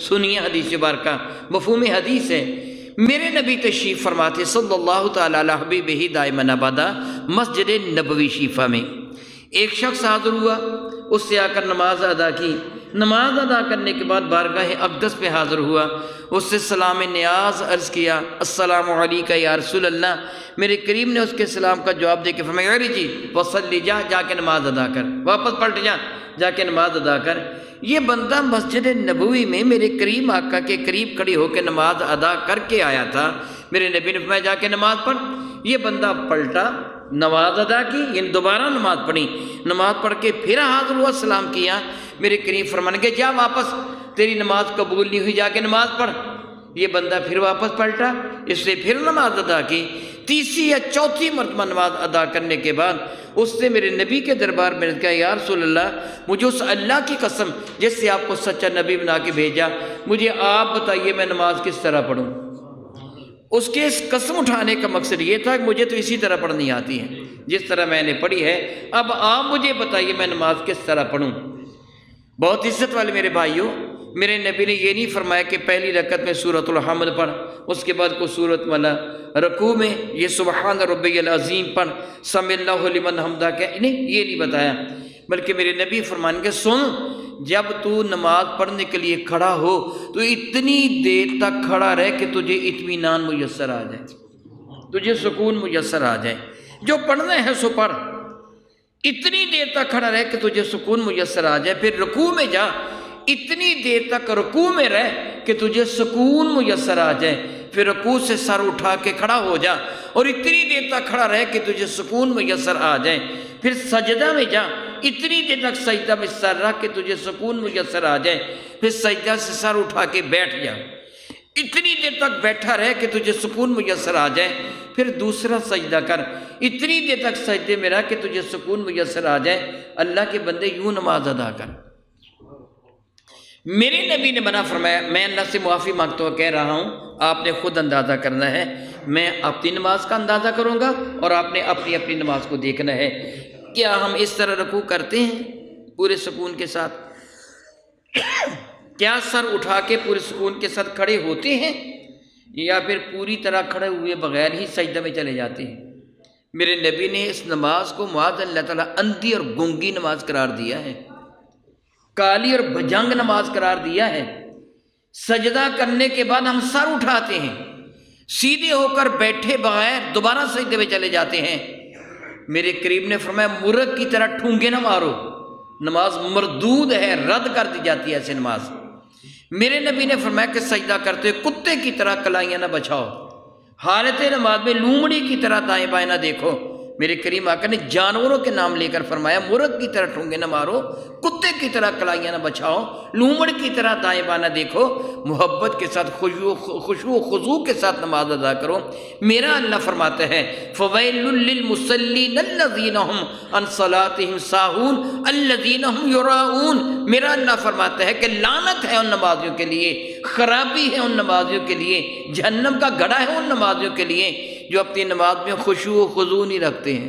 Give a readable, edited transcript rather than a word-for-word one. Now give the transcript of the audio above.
سنیے حدیث مبارکہ، مفہوم حدیث ہے۔ میرے نبی تشریف فرماتے صلی اللہ تعالیٰ علیہ حبیبہ دائما ابدا مسجد نبوی شریفہ میں، ایک شخص حاضر ہوا، اس سے آ کر نماز ادا کی، نماز ادا کرنے کے بعد بارگاہ اقدس پہ حاضر ہوا، اس سے سلام نیاز عرض کیا، السلام علیکہ یا رسول اللہ۔ میرے کریم نے اس کے سلام کا جواب دے کے فرمایا ارے جی وصلی، جا کے نماز ادا کر، واپس پلٹ جا کے نماز ادا کر۔ یہ بندہ مسجد نبوی میں میرے کریم آقا کے قریب کھڑی ہو کے نماز ادا کر کے آیا تھا، میرے نبی نے فرمایا جا کے نماز پڑھ۔ یہ بندہ پلٹا، نماز ادا کی، یعنی دوبارہ نماز پڑھی، نماز پڑھ کے پھر حاضر ہوا، سلام کیا، میرے کریم فرمانے کے جا واپس، تیری نماز قبول نہیں ہوئی، جا کے نماز پڑھ۔ یہ بندہ پھر واپس پلٹا، اس نے پھر نماز ادا کی، تیسری یا چوتھی مرتبہ نماز ادا کرنے کے بعد اس سے میرے نبی کے دربار میں کہا یا رسول اللہ، مجھے اس اللہ کی قسم جس سے آپ کو سچا نبی بنا کے بھیجا، مجھے آپ بتائیے میں نماز کس طرح پڑھوں۔ اس کے اس قسم اٹھانے کا مقصد یہ تھا کہ مجھے تو اسی طرح پڑھنی آتی ہے جس طرح میں نے پڑھی ہے، اب آپ مجھے بتائیے میں نماز کس طرح پڑھوں۔ بہت عزت والے میرے بھائیوں، میرے نبی نے یہ نہیں فرمایا کہ پہلی رکعت میں سورۃ الحمد پڑھ، اس کے بعد کوئی سورت والا، رکوع میں یہ سبحان ربی العظیم پڑھ، سمی اللہ لمن حمدہ کہ نہیں، یہ نہیں بتایا، بلکہ میرے نبی فرمائیں گے سن، جب تو نماز پڑھنے کے لیے کھڑا ہو تو اتنی دیر تک کھڑا رہ کہ تجھے اطمینان میسر آ جائے، تجھے سکون میسر آ جائے، جو پڑھنا ہے سو پڑھ، اتنی دیر تک کھڑا رہ کہ تجھے سکون میسر آ جائے، پھر رکوع میں جا، اتنی دیر تک رکوع میں رہ کہ تجھے سکون میسر آ جائے، پھر رکوع سے سر اٹھا کے کھڑا ہو جا اور اتنی دیر تک کھڑا رہ کہ تجھے سکون میسر آ جائے، پھر سجدہ میں جا، اتنی دیر تک سجدہ میں سر رکھ کے تجھے سکون میسر آ جائے، پھر سجدہ سے سر اٹھا کے بیٹھ جا، اتنی دیر تک بیٹھا رہ کہ تجھے سکون میسر آ جائے، پھر دوسرا سجدہ کر، اتنی دیر تک سجدے میں رہ کہ تجھے سکون میسر آ جائے۔ اللہ کے بندے یوں نماز ادا کر۔ میرے نبی نے منع فرمایا، میں اللہ سے معافی مانگتا ہوں، کہہ رہا ہوں آپ نے خود اندازہ کرنا ہے، میں اپنی نماز کا اندازہ کروں گا اور آپ نے اپنی اپنی نماز کو دیکھنا ہے۔ کیا ہم اس طرح رکوع کرتے ہیں پورے سکون کے ساتھ؟ کیا سر اٹھا کے پورے سکون کے ساتھ کھڑے ہوتے ہیں یا پھر پوری طرح کھڑے ہوئے بغیر ہی سجدہ میں چلے جاتے ہیں؟ میرے نبی نے اس نماز کو معاذ اللہ تعالیٰ اندھی اور گنگی نماز قرار دیا ہے، کالی اور بھجنگ نماز قرار دیا ہے۔ سجدہ کرنے کے بعد ہم سر اٹھاتے ہیں، سیدھے ہو کر بیٹھے بغیر دوبارہ سجدے میں چلے جاتے ہیں۔ میرے قریب نے فرمایا مرغ کی طرح ٹھونگے نہ مارو، نماز مردود ہے، رد کر دی جاتی ہے ایسے نماز۔ میرے نبی نے فرمایا کہ سجدہ کرتے ہوئے کتے کی طرح کلائیاں نہ بچھاؤ، حالت نماز میں لومڑی کی طرح دائیں بائیں نہ دیکھو۔ میرے کریم آقا نے جانوروں کے نام لے کر فرمایا مرغ کی طرح ٹھونگے نہ مارو، کتے کی طرح کلائیاں نہ بچھاؤ، لومڑ کی طرح دائیں بائیں نہ دیکھو، محبت کے ساتھ خشوع و خضوع کے ساتھ نماز ادا کرو۔ میرا اللہ فرماتا ہے فویل للمصلین الذین هم عن صلاتهم ساہون الذین هم یراؤون، میرا اللہ فرماتا ہے کہ لعنت ہے ان نمازیوں کے لیے، خرابی ہے ان نمازیوں کے لیے، جہنم کا گڑھا ہے ان نمازیوں کے لیے جو اپنی نماز میں خشوع و خضوع نہیں رکھتے ہیں۔